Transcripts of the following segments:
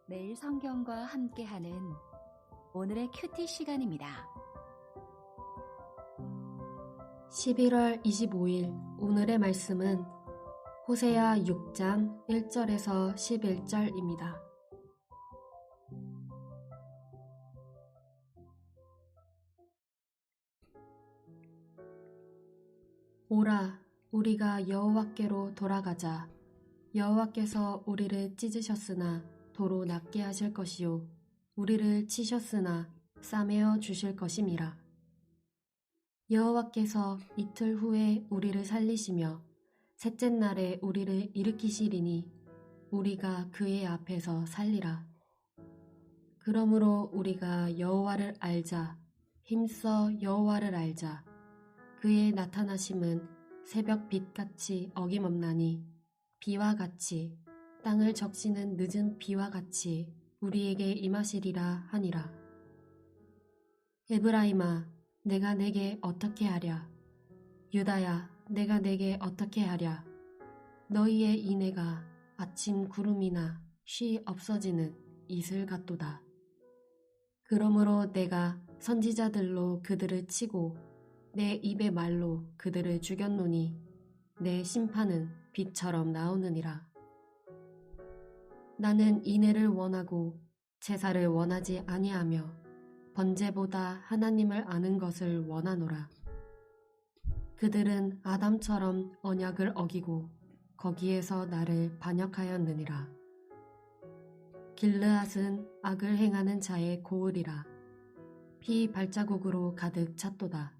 매일 성경과 함께하는 오늘의 큐티 시간입니다. 11월 25일 오늘의 말씀은 호세아 6장 1절에서 11절입니다. 오라, 우리가 여호와께로 돌아가자. 여호와께서 우리를 찢으셨으나 도로 낫게 하실 것이요 우리를 치셨으나 싸매어 주실 것임이라. 여호와께서 이틀 후에 우리를 살리시며 셋째 날에 우리를 일으키시리니 우리가 그의 앞에서 살리라. 그러므로 우리가 여호와를 알자. 힘써 여호와를 알자. 그의 나타나심은 새벽 빛같이 어김없나니 비와 같이 땅을 적시는 늦은 비와 같이 우리에게 임하시리라 하니라. 에브라임아, 내가 내게 어떻게 하랴? 유다야, 내가 내게 어떻게 하랴? 너희의 인애가 아침 구름이나 쉬 없어지는 이슬 같도다. 그러므로 내가 선지자들로 그들을 치고 내 입의 말로 그들을 죽였노니 내 심판은 빛처럼 나오느니라. 나는 인애를 원하고 제사를 원하지 아니하며 번제보다 하나님을 아는 것을 원하노라. 그들은 아담처럼 언약을 어기고 거기에서 나를 반역하였느니라. 길르앗은 악을 행하는 자의 고을이라. 피 발자국으로 가득 찼도다.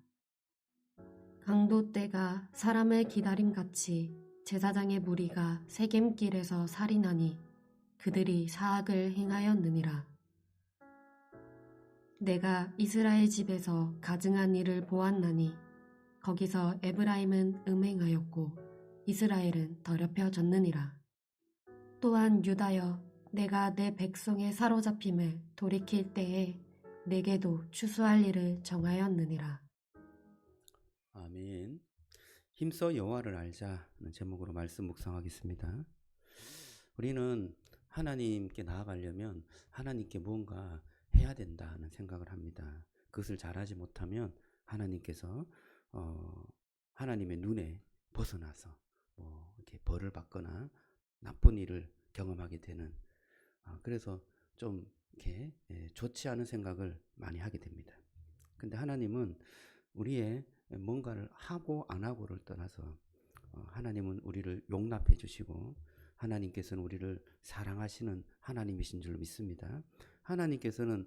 강도 때가 사람을 기다림같이 제사장의 무리가 세겜길에서 살인하니 그들이 사악을 행하였느니라. 내가 이스라엘 집에서 가증한 일을 보았나니 거기서 에브라임은 음행하였고 이스라엘은 더럽혀졌느니라. 또한 유다여, 내가 내 백성의 사로잡힘을 돌이킬 때에 내게도 추수할 일을 정하였느니라. 아멘. 힘써 여호와를 알자는 제목으로 말씀 묵상하겠습니다. 우리는 하나님께 나아가려면 하나님께 무언가 해야 된다는 생각을 합니다. 그것을 잘하지 못하면 하나님께서 하나님의 눈에 벗어나서 이렇게 벌을 받거나 나쁜 일을 경험하게 되는, 그래서 좀 이렇게 좋지 않은 생각을 많이 하게 됩니다. 근데 하나님은 우리의 뭔가를 하고 안 하고를 떠나서 하나님은 우리를 용납해 주시고 하나님께서는 우리를 사랑하시는 하나님이신 줄 믿습니다. 하나님께서는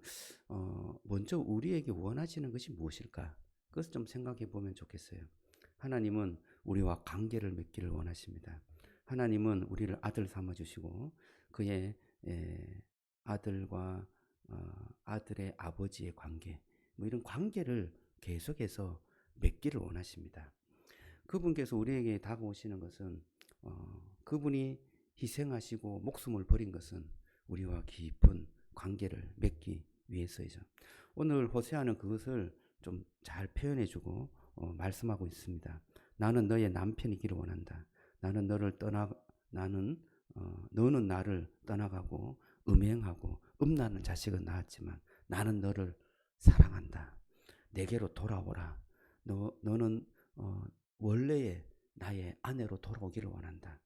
먼저 우리에게 원하시는 것이 무엇일까? 그것을 좀 생각해 보면 좋겠어요. 하나님은 우리와 관계를 맺기를 원하십니다. 하나님은 우리를 아들 삼아주시고 그의 아들과 아들의 아버지의 관계, 이런 관계를 계속해서 맺기를 원하십니다. 그분께서 우리에게 다가오시는 것은 그분이 희생하시고 목숨을 버린 것은 우리와 깊은 관계를 맺기 위해서이죠. 오늘 호세아는 그것을 좀 잘 표현해주고 말씀하고 있습니다. 나는 너의 남편이기를 원한다. 너는 나를 떠나가고 음행하고 음란한 자식은 낳았지만 나는 너를 사랑한다. 내게로 돌아오라. 너는 원래의 나의 아내로 돌아오기를 원한다.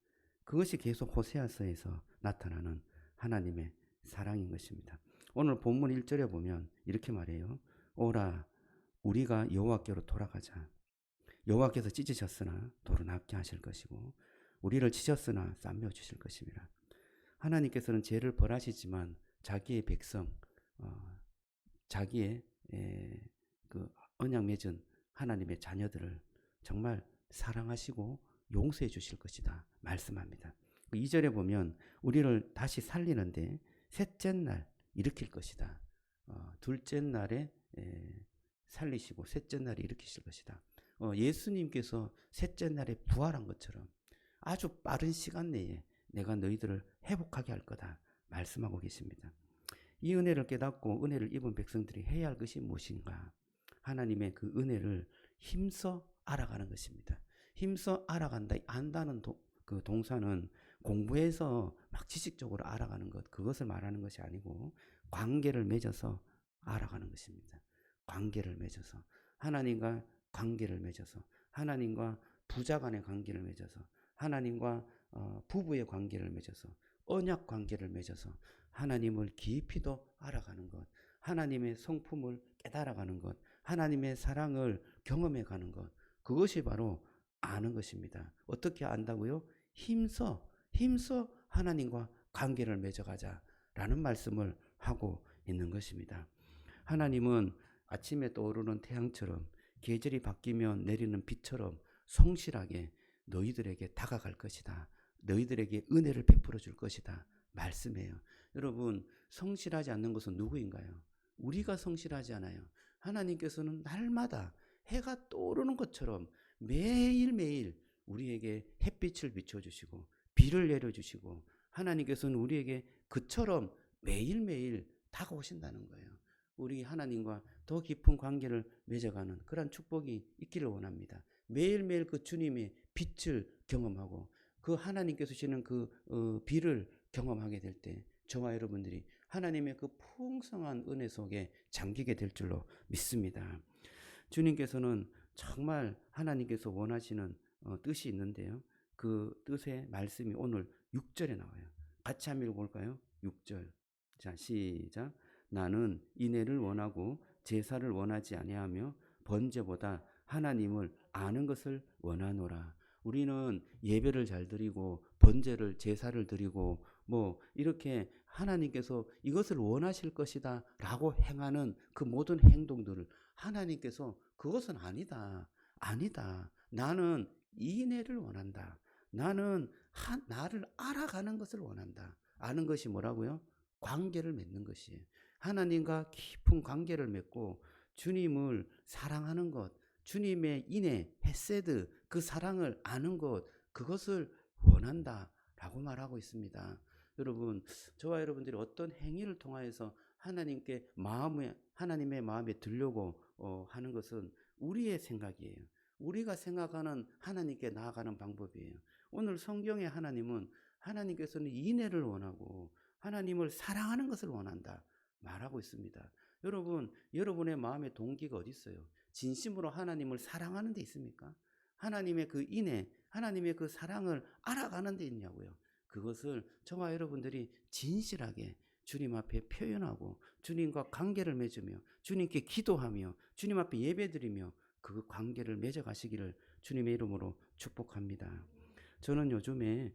그것이 계속 호세아서에서 나타나는 하나님의 사랑인 것입니다. 오늘 본문 1절에 보면 이렇게 말해요. 오라, 우리가 여호와께로 돌아가자. 여호와께서 찢으셨으나 도로 낫게 하실 것이고 우리를 치셨으나 싸매어 주실 것입니다. 하나님께서는 죄를 벌하시지만 자기의 백성, 자기의 그 언약 맺은 하나님의 자녀들을 정말 사랑하시고 용서해 주실 것이다 말씀합니다. 2절에 보면 우리를 다시 살리는데 셋째 날 일으킬 것이다. 둘째 날에 살리시고 셋째 날에 일으키실 것이다. 예수님께서 셋째 날에 부활한 것처럼 아주 빠른 시간 내에 내가 너희들을 회복하게 할 거다 말씀하고 계십니다. 이 은혜를 깨닫고 은혜를 입은 백성들이 해야 할 것이 무엇인가? 하나님의 그 은혜를 힘써 알아가는 것입니다. 힘써 알아간다. 안다는 그 동사는 공부해서 막 지식적으로 알아가는 것, 그것을 말하는 것이 아니고 관계를 맺어서 알아가는 것입니다. 관계를 맺어서 하나님과 관계를 맺어서 하나님과 부자 간의 관계를 맺어서 하나님과 부부의 관계를 맺어서 언약 관계를 맺어서 하나님을 깊이 더 알아가는 것, 하나님의 성품을 깨달아가는 것, 하나님의 사랑을 경험해가는 것, 그것이 바로 아는 것입니다. 어떻게 안다고요? 힘써 하나님과 관계를 맺어가자라는 말씀을 하고 있는 것입니다. 하나님은 아침에 떠오르는 태양처럼 계절이 바뀌면 내리는 비처럼 성실하게 너희들에게 다가갈 것이다. 너희들에게 은혜를 베풀어 줄 것이다. 말씀해요. 여러분, 성실하지 않는 것은 누구인가요? 우리가 성실하지 않아요. 하나님께서는 날마다 해가 떠오르는 것처럼 매일매일 우리에게 햇빛을 비춰주시고 비를 내려주시고 하나님께서는 우리에게 그처럼 매일매일 다가오신다는 거예요. 우리 하나님과 더 깊은 관계를 맺어가는 그런 축복이 있기를 원합니다. 매일매일 그 주님의 빛을 경험하고 그 하나님께서 주시는 그 비를 경험하게 될 때 저와 여러분들이 하나님의 그 풍성한 은혜 속에 잠기게 될 줄로 믿습니다. 주님께서는 정말 하나님께서 원하시는 뜻이 있는데요. 그 뜻의 말씀이 오늘 6절에 나와요. 같이 한번 읽어볼까요? 6절. 자, 시작. 나는 인애를 원하고 제사를 원하지 아니하며 번제보다 하나님을 아는 것을 원하노라. 우리는 예배를 잘 드리고 번제를 제사를 드리고 뭐 이렇게 하나님께서 이것을 원하실 것이다 라고 행하는 그 모든 행동들을 하나님께서 그것은 아니다. 아니다. 나는 인애를 원한다. 나는 나를 알아가는 것을 원한다. 아는 것이 뭐라고요? 관계를 맺는 것이에요. 하나님과 깊은 관계를 맺고 주님을 사랑하는 것, 주님의 인애, 헤세드, 그 사랑을 아는 것, 그것을 원한다라고 말하고 있습니다. 여러분, 저와 여러분들이 어떤 행위를 통하여서 하나님의 마음에 들려고 하는 것은 우리의 생각이에요. 우리가 생각하는 하나님께 나아가는 방법이에요. 오늘 성경의 하나님은 하나님께서는 인애를 원하고 하나님을 사랑하는 것을 원한다 말하고 있습니다. 여러분, 여러분의 마음의 동기가 어디 있어요? 진심으로 하나님을 사랑하는 데 있습니까? 하나님의 그 인애, 하나님의 그 사랑을 알아가는 데 있냐고요. 그것을 저와 여러분들이 진실하게 주님 앞에 표현하고 주님과 관계를 맺으며 주님께 기도하며 주님 앞에 예배드리며 그 관계를 맺어가시기를 주님의 이름으로 축복합니다. 저는 요즘에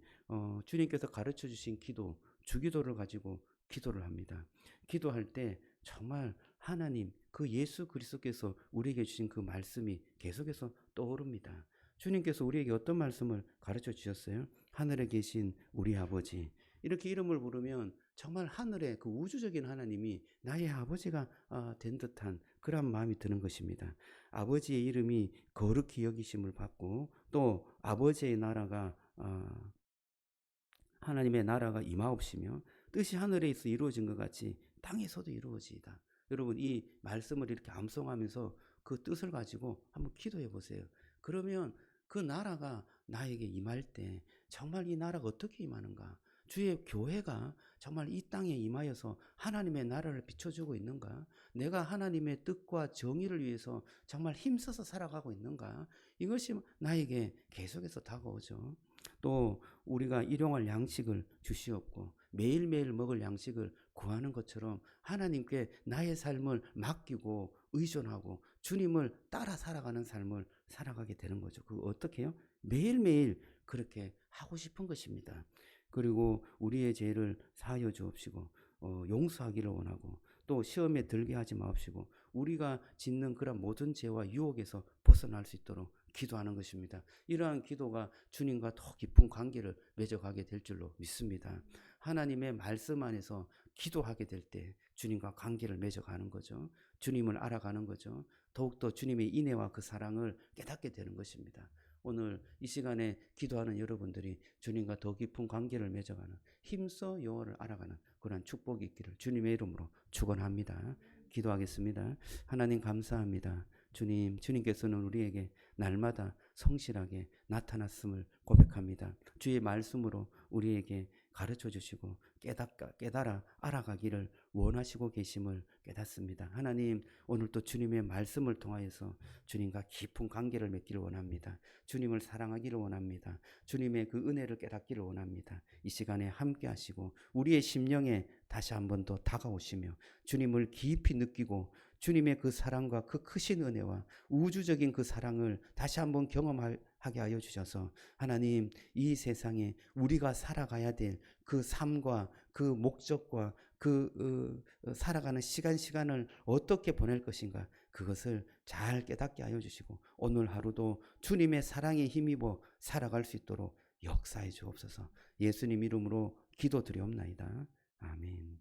주님께서 가르쳐 주신 기도, 주기도를 가지고 기도를 합니다. 기도할 때 정말 하나님, 그 예수 그리스도께서 우리에게 주신 그 말씀이 계속해서 떠오릅니다. 주님께서 우리에게 어떤 말씀을 가르쳐 주셨어요? 하늘에 계신 우리 아버지. 이렇게 이름을 부르면 정말 하늘의 그 우주적인 하나님이 나의 아버지가 된 듯한 그런 마음이 드는 것입니다. 아버지의 이름이 거룩히 여기심을 받고 또 아버지의 나라가 하나님의 나라가 임하옵시며 뜻이 하늘에서 이루어진 것 같이 땅에서도 이루어지이다. 여러분, 이 말씀을 이렇게 암송하면서 그 뜻을 가지고 한번 기도해 보세요. 그러면 그 나라가 나에게 임할 때 정말 이 나라가 어떻게 임하는가? 주의 교회가 정말 이 땅에 임하여서 하나님의 나라를 비춰주고 있는가? 내가 하나님의 뜻과 정의를 위해서 정말 힘써서 살아가고 있는가? 이것이 나에게 계속해서 다가오죠. 또 우리가 일용할 양식을 주시옵고 매일매일 먹을 양식을 구하는 것처럼 하나님께 나의 삶을 맡기고 의존하고 주님을 따라 살아가는 삶을 살아가게 되는 거죠. 그거 어떻게 해요? 매일매일 그렇게 하고 싶은 것입니다. 그리고 우리의 죄를 사하여 주옵시고 용서하기를 원하고 또 시험에 들게 하지 마옵시고 우리가 짓는 그런 모든 죄와 유혹에서 벗어날 수 있도록 기도하는 것입니다. 이러한 기도가 주님과 더 깊은 관계를 맺어가게 될 줄로 믿습니다. 하나님의 말씀 안에서 기도하게 될 때 주님과 관계를 맺어가는 거죠. 주님을 알아가는 거죠. 더욱더 주님의 인애와 그 사랑을 깨닫게 되는 것입니다. 오늘 이 시간에 기도하는 여러분들이 주님과 더 깊은 관계를 맺어가는 힘써 여호와를 알아가는 그런 축복이 있기를 주님의 이름으로 축원합니다. 기도하겠습니다. 하나님 감사합니다. 주님께서는 우리에게 날마다 성실하게 나타났음을 고백합니다. 주의 말씀으로 우리에게 가르쳐 주시고 깨달아 알아가기를 원하시고 계심을 깨닫습니다. 하나님, 오늘 또 주님의 말씀을 통하여서 주님과 깊은 관계를 맺기를 원합니다. 주님을 사랑하기를 원합니다. 주님의 그 은혜를 깨닫기를 원합니다. 이 시간에 함께 하시고 우리의 심령에 다시 한번 더 다가오시며 주님을 깊이 느끼고 주님의 그 사랑과 그 크신 은혜와 우주적인 그 사랑을 다시 한번 경험하게 하여 주셔서 하나님, 이 세상에 우리가 살아가야 될 그 삶과 그 목적과 그 살아가는 시간을 어떻게 보낼 것인가, 그것을 잘 깨닫게 하여 주시고 오늘 하루도 주님의 사랑에 힘입어 살아갈 수 있도록 역사해 주옵소서. 예수님 이름으로 기도드리옵나이다. 아멘.